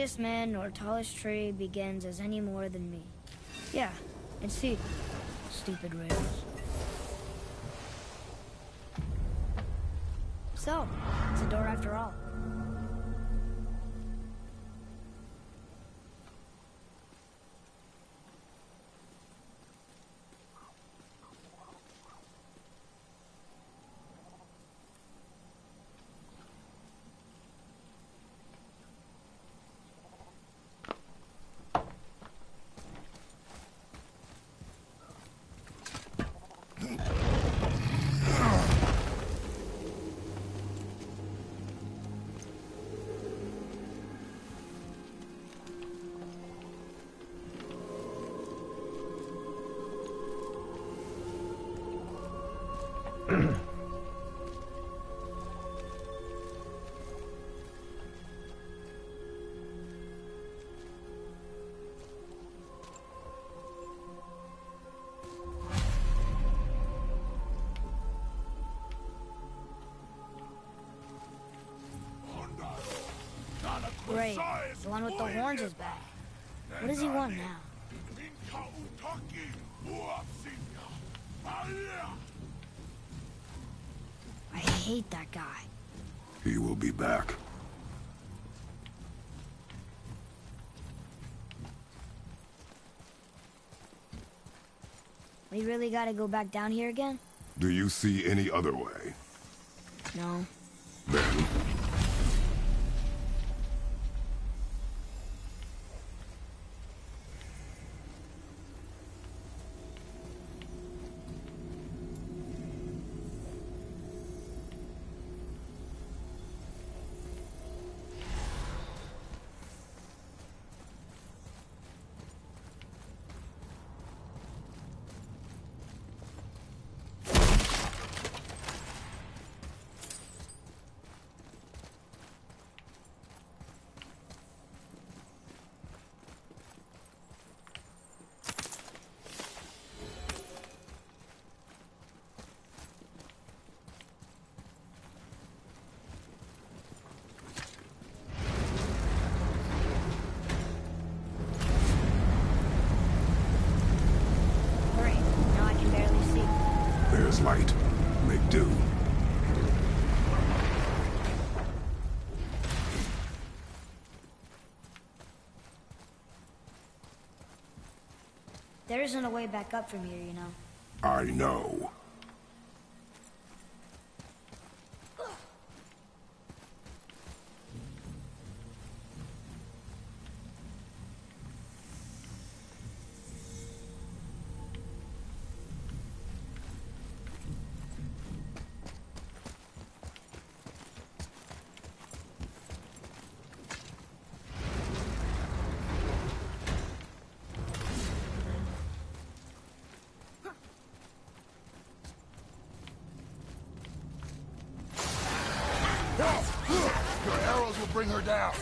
greatest man nor tallest tree begins as any more than me. Yeah, it's he. Stupid rails. So, it's a door after all. Great. The one with the horns is back. What does he want now? I hate that guy. He will be back. We really gotta go back down here again? Do you see any other way? No. Then... light. Make do. There isn't a way back up from here, you know. I know. Your arrows will bring her down.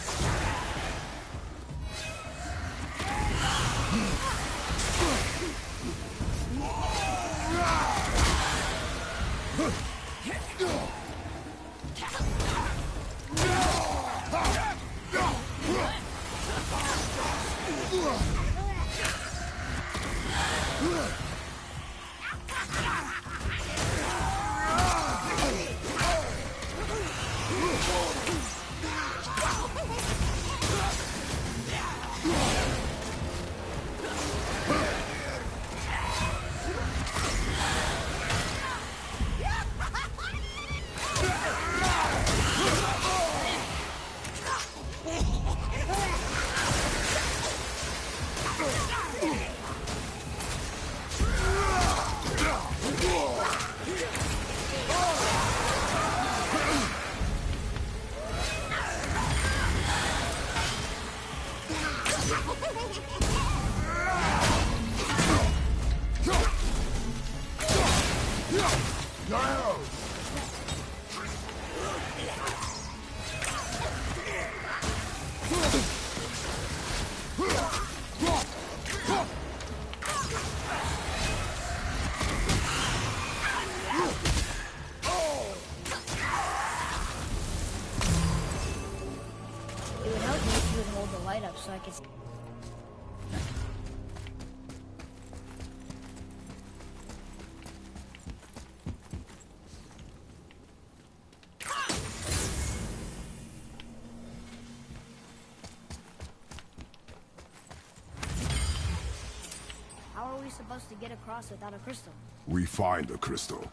How are we supposed to get across without a crystal? We find the crystal.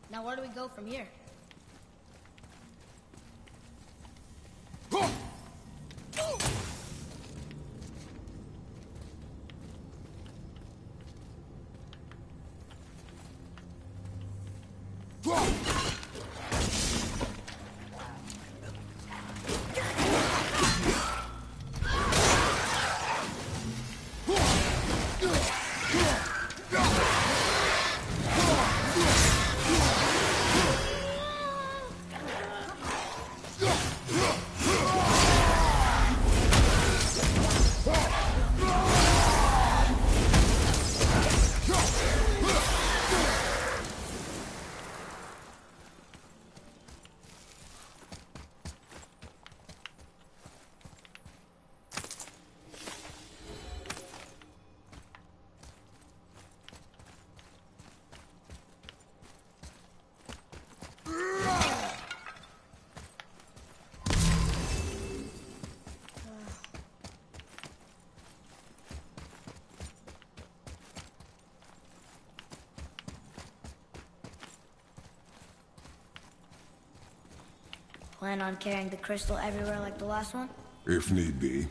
Now where do we go from here? Plan on carrying the crystal everywhere like the last one? If need be.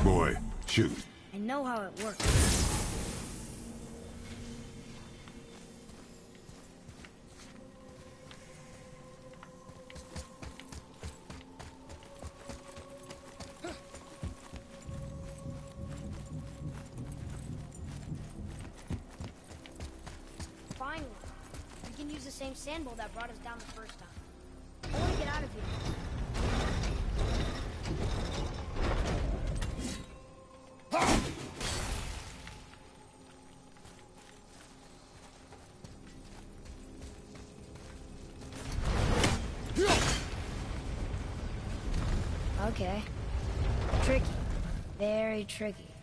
Boy, shoot. I know how it works. Finally, we can use the same sand bowl that brought us down the first time. I want to get out of here. Okay. Tricky. Very tricky.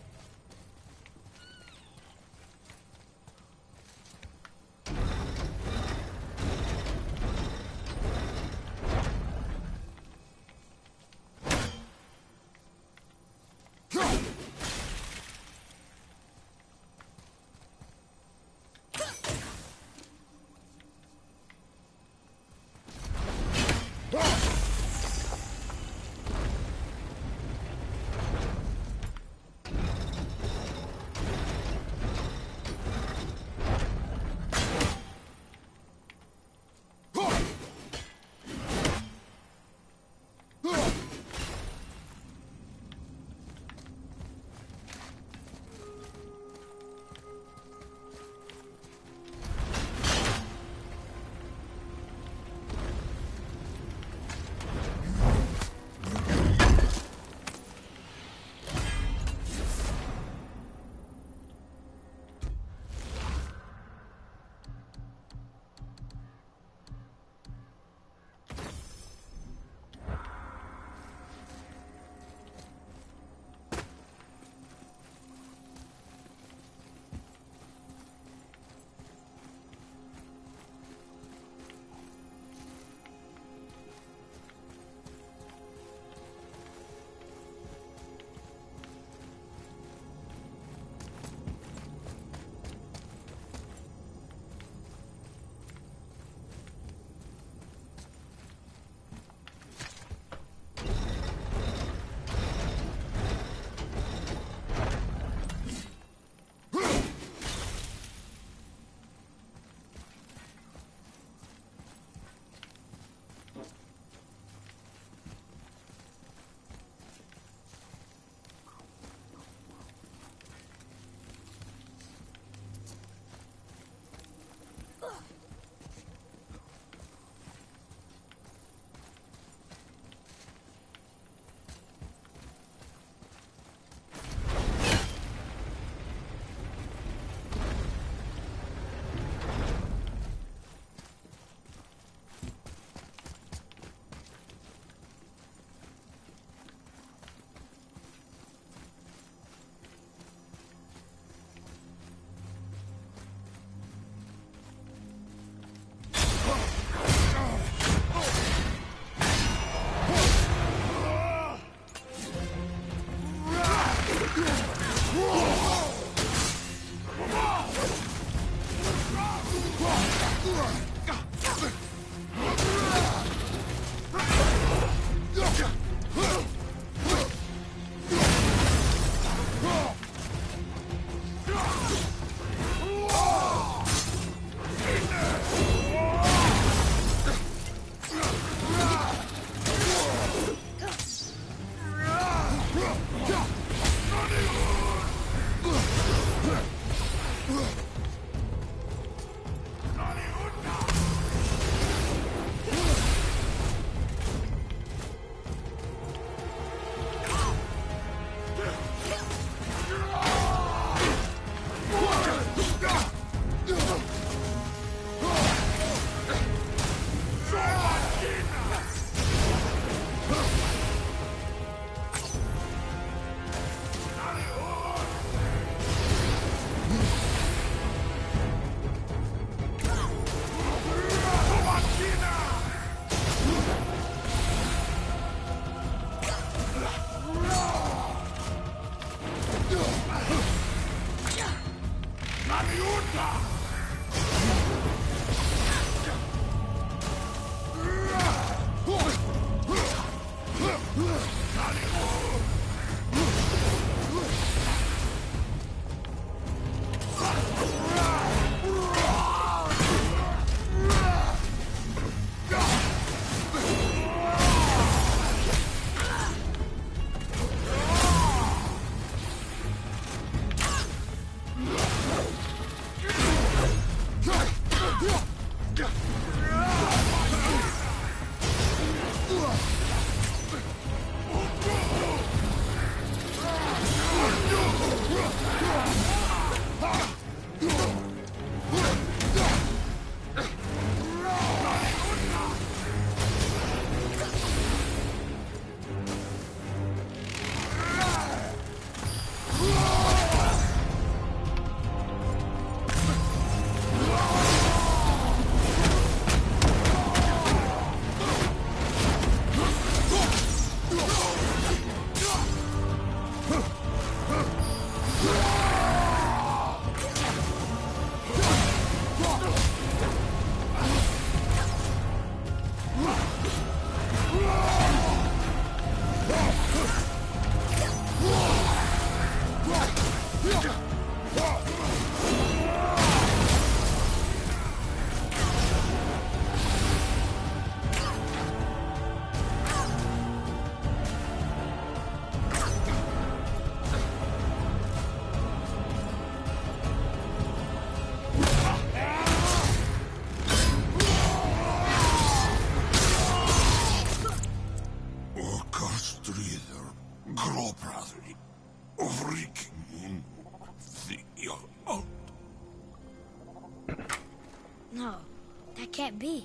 can't be.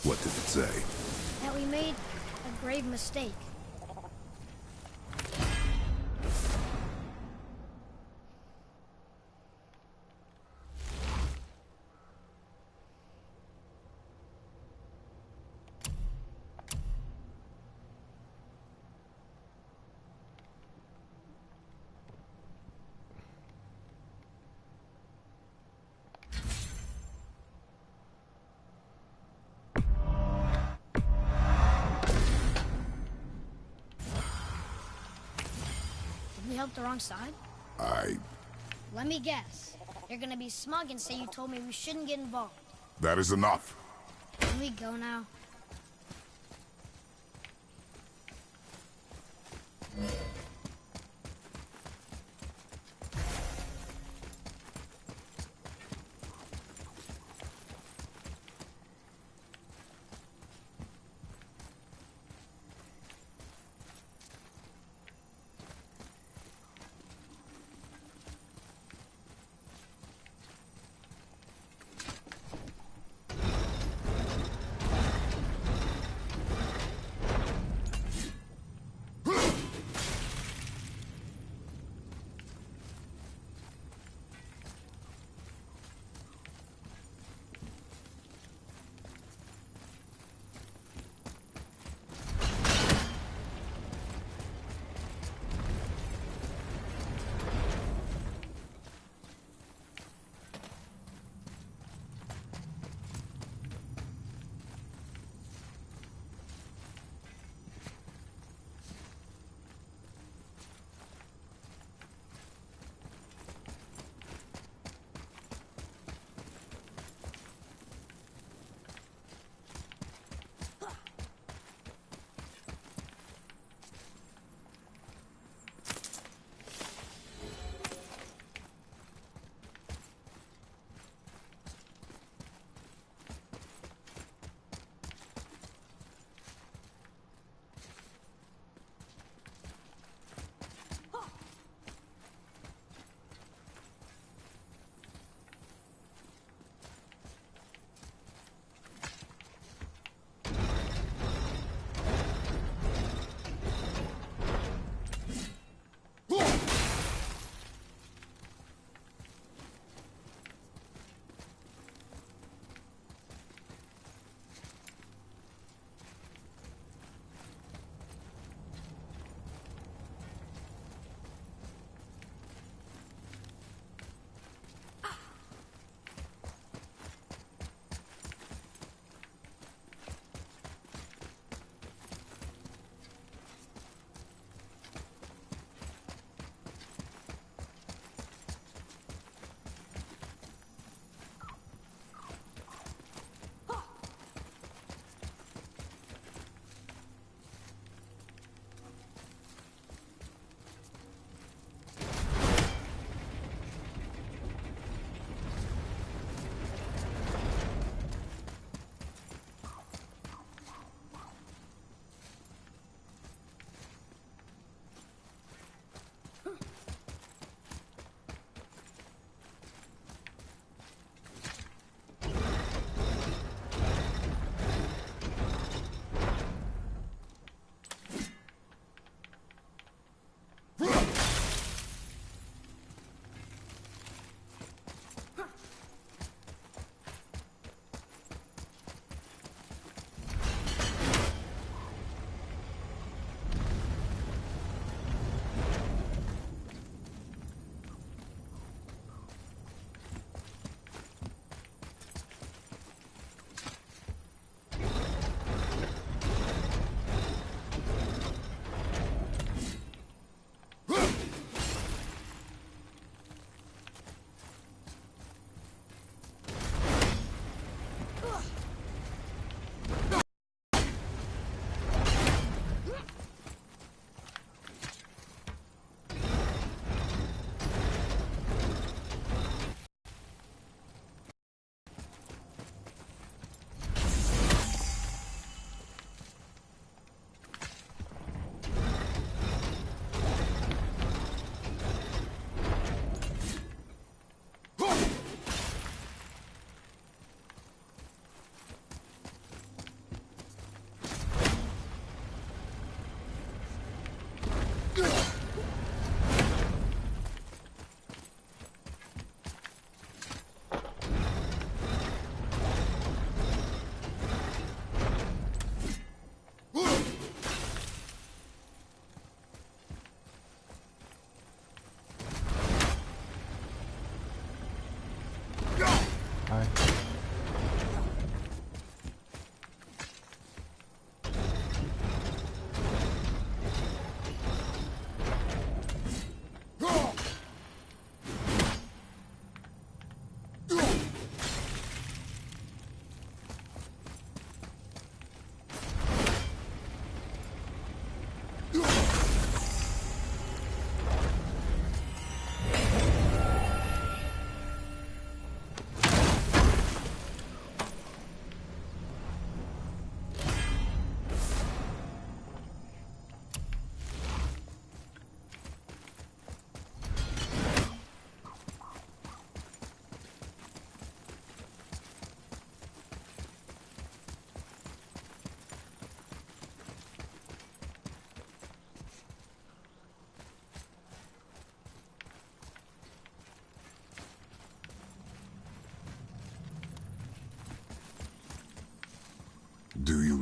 What did it say? That we made a grave mistake. We helped the wrong side? Let me guess. You're gonna be smug and say you told me we shouldn't get involved. That is enough. Can we go now?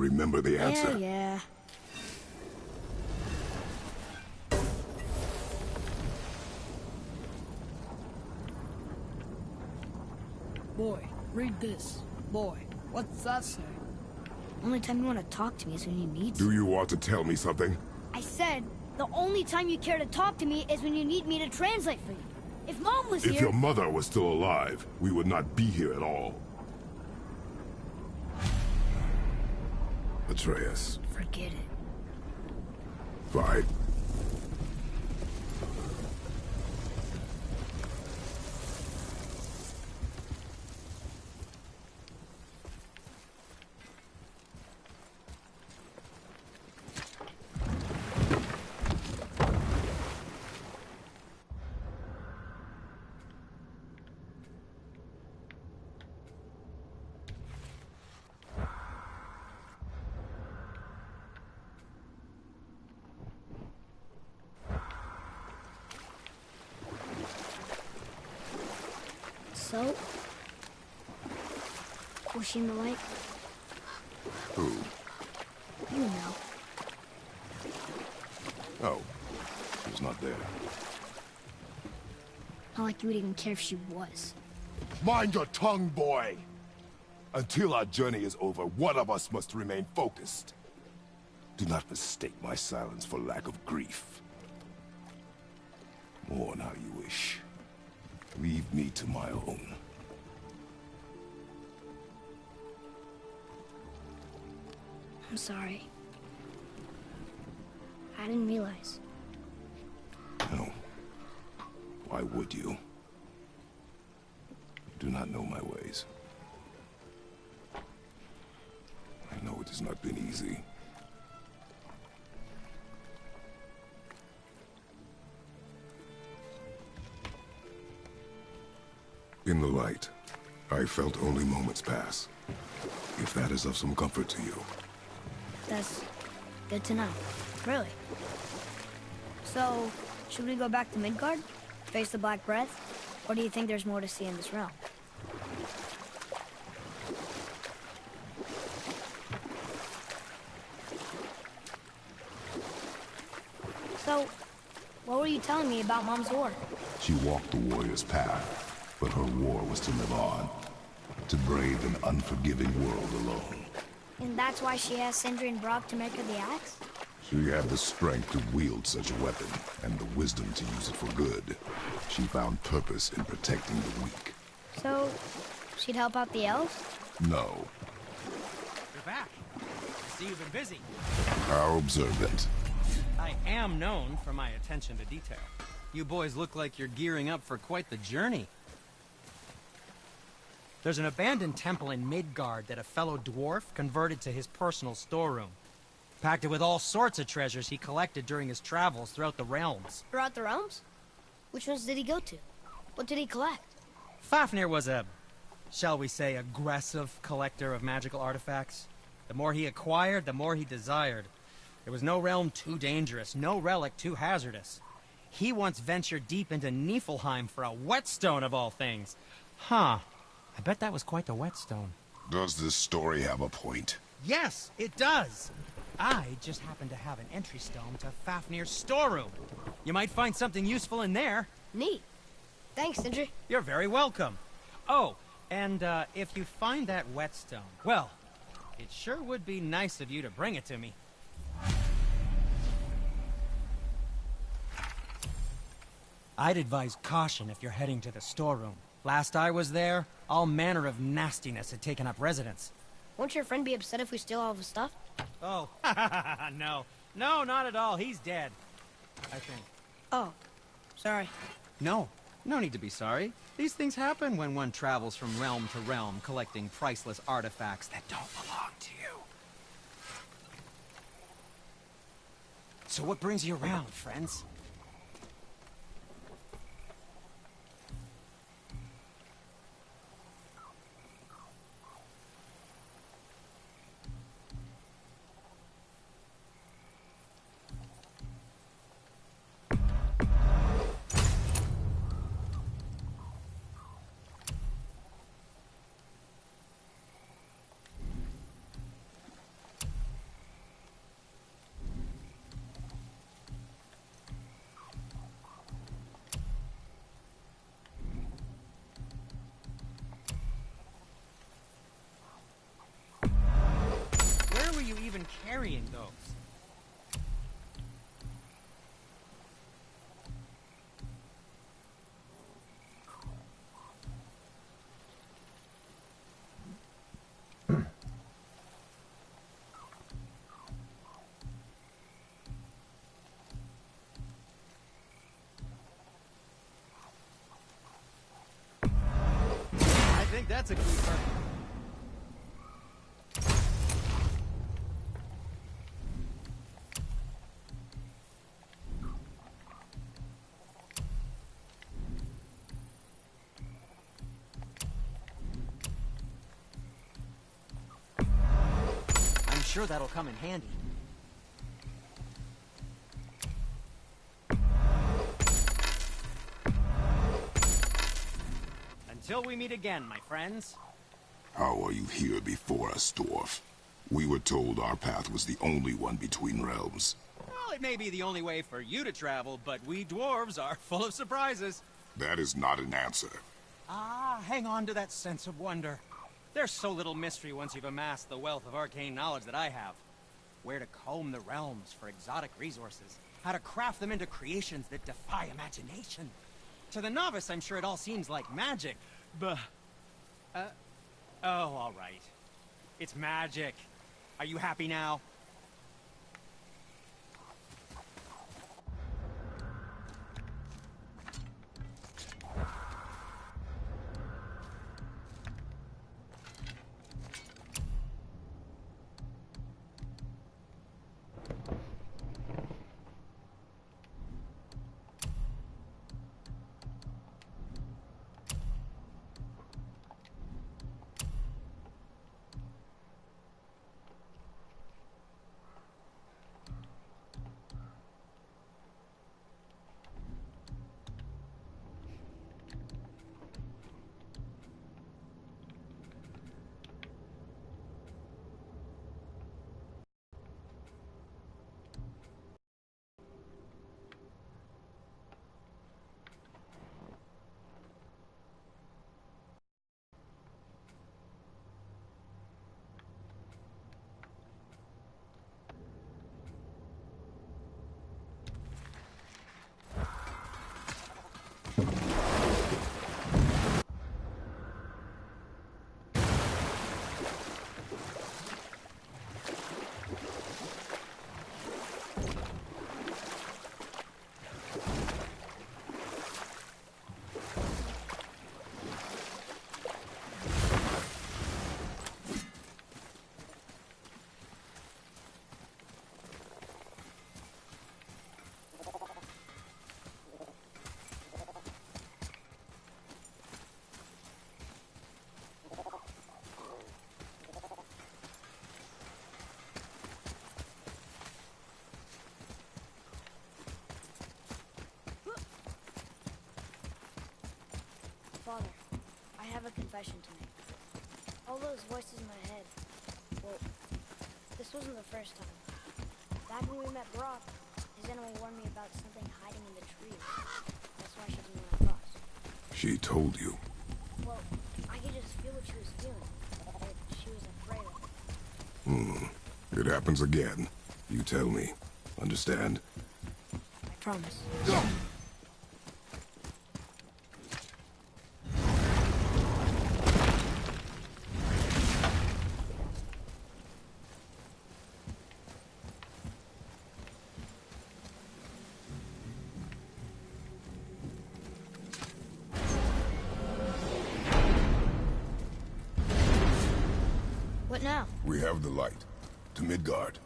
remember the answer. Yeah. Boy, read this. Boy, what's that say? Only time you want to talk to me is when you need Do you want to tell me something? I said, the only time you care to talk to me is when you need me to translate for you. If Mom was If here... your mother was still alive, we would not be here at all. Atreus. Forget it. Fine. So? Was she in the light? Who? You know. Oh. She was not there. Not like you would even care if she was. Mind your tongue, boy! Until our journey is over, one of us must remain focused. Do not mistake my silence for lack of grief. Mourn how you wish. Leave me to my own. I'm sorry. I didn't realize. No. Why would you? You do not know my ways. I know it has not been easy. In the light, I felt only moments pass. If that is of some comfort to you. That's good to know. Really. So, should we go back to Midgard? Face the Black Breath? Or do you think there's more to see in this realm? So, what were you telling me about Mom's war? She walked the warrior's path, but her war was to live on. To brave an unforgiving world alone. And that's why she asked Sindri and Brock to make her the axe? She had the strength to wield such a weapon, and the wisdom to use it for good. She found purpose in protecting the weak. So, she'd help out the elves? No. You're back. I see you've been busy. How observant. I am known for my attention to detail. You boys look like you're gearing up for quite the journey. There's an abandoned temple in Midgard that a fellow dwarf converted to his personal storeroom. Packed it with all sorts of treasures he collected during his travels throughout the realms. Throughout the realms? Which ones did he go to? What did he collect? Fafnir was a, shall we say, aggressive collector of magical artifacts. The more he acquired, the more he desired. There was no realm too dangerous, no relic too hazardous. He once ventured deep into Niflheim for a whetstone of all things. Huh. I bet that was quite the whetstone. Does this story have a point? Yes, it does. I just happen to have an entry stone to Fafnir's storeroom. You might find something useful in there. Neat. Thanks, Sindri. You're very welcome. Oh, and if you find that whetstone, well, it sure would be nice of you to bring it to me. I'd advise caution if you're heading to the storeroom. Last I was there, all manner of nastiness had taken up residence. Won't your friend be upset if we steal all of his stuff? Oh, no. No, not at all. He's dead, I think. Oh, sorry. No need to be sorry. These things happen when one travels from realm to realm, collecting priceless artifacts that don't belong to you. So what brings you around, friends? think that's a keeper. I'm sure that'll come in handy. Until we meet again, my friends. How are you here before us, dwarf? We were told our path was the only one between realms. Well, it may be the only way for you to travel, but we dwarves are full of surprises. That is not an answer. Ah, hang on to that sense of wonder. There's so little mystery once you've amassed the wealth of arcane knowledge that I have. Where to comb the realms for exotic resources. How to craft them into creations that defy imagination. To the novice, I'm sure it all seems like magic, but... oh, all right. It's magic. Are you happy now? Father, I have a confession to make. All those voices in my head, well, this wasn't the first time. Back when we met Brock, his enemy warned me about something hiding in the trees. That's why she didn't want to cross. She told you. Well, I could just feel what she was feeling. That she was afraid of it. It happens again. You tell me. Understand? I promise. Go! What now? We have the light. To Midgard.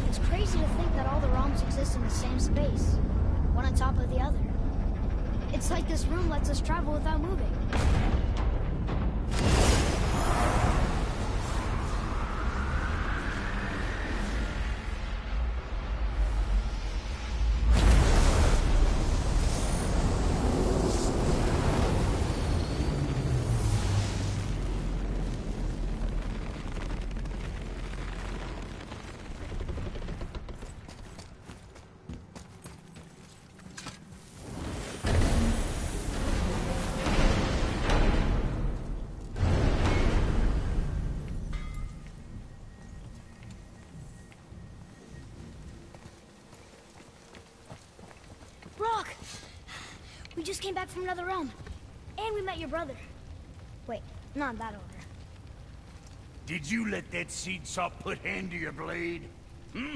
It's crazy to think that all the realms exist in the same space, one on top of the other. It's like this room lets us travel without moving. Brock! We just came back from another realm. And we met your brother. Wait, not in that order. Did you let that seed sop put hand to your blade? Hmm?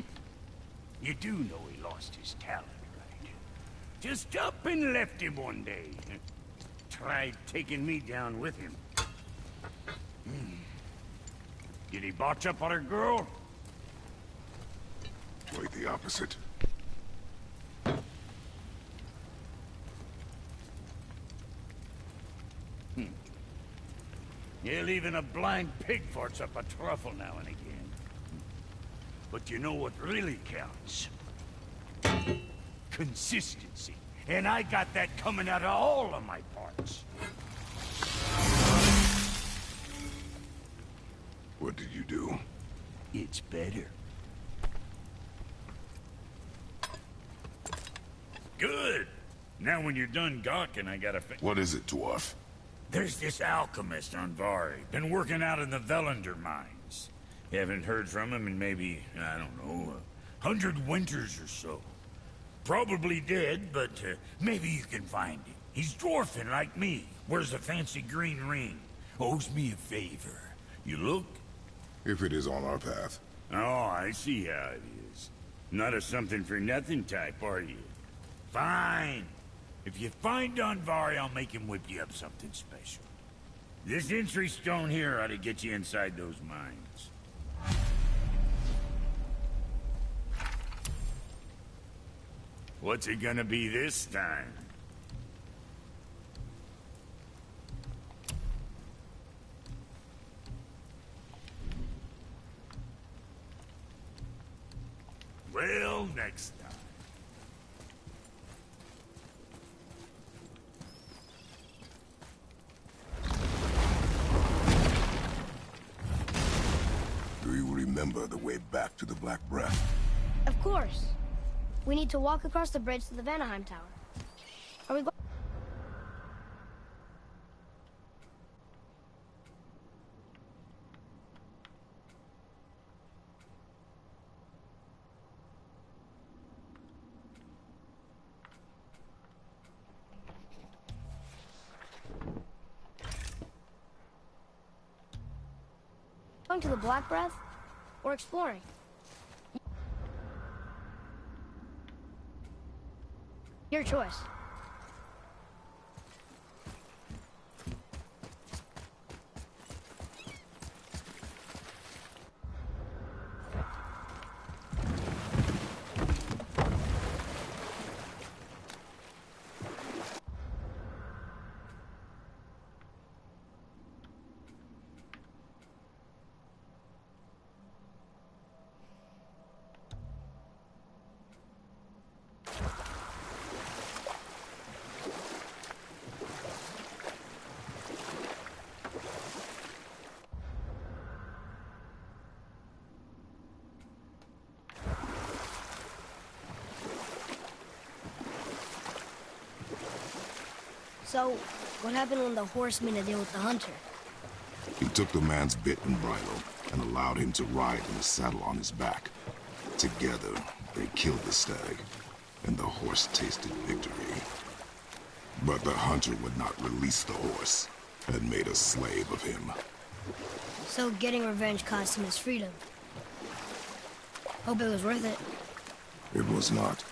You do know he lost his talent, right? Just up and left him one day. Tried taking me down with him. Did he botch up on her girl? Quite the opposite. Yeah, even a blind pig farts up a truffle now and again. But you know what really counts? Consistency. And I got that coming out of all of my parts. What did you do? It's better. Good. Now when you're done gawking, I gotta What is it, dwarf? There's this alchemist on Vari. Been working out in the Velander mines. Haven't heard from him in maybe, I don't know, 100 winters or so. Probably dead, but maybe you can find him. He's dwarfing like me. Wears a fancy green ring. Owes me a favor. You look? If it is on our path. Oh, I see how it is. Not a something-for-nothing type, are you? Fine. If you find Donvari, I'll make him whip you up something special. This entry stone here ought to get you inside those mines. What's it gonna be this time? Well, next time. Do you remember the way back to the Black Breath? Of course. We need to walk across the bridge to the Vanaheim Tower. Are we going? Going to the Black Breath or exploring? Your choice. So, what happened when the horse made a deal with the hunter? He took the man's bit and bridle and allowed him to ride in a saddle on his back. Together, they killed the stag, and the horse tasted victory. But the hunter would not release the horse and made a slave of him. So getting revenge cost him his freedom. Hope it was worth it. It was not.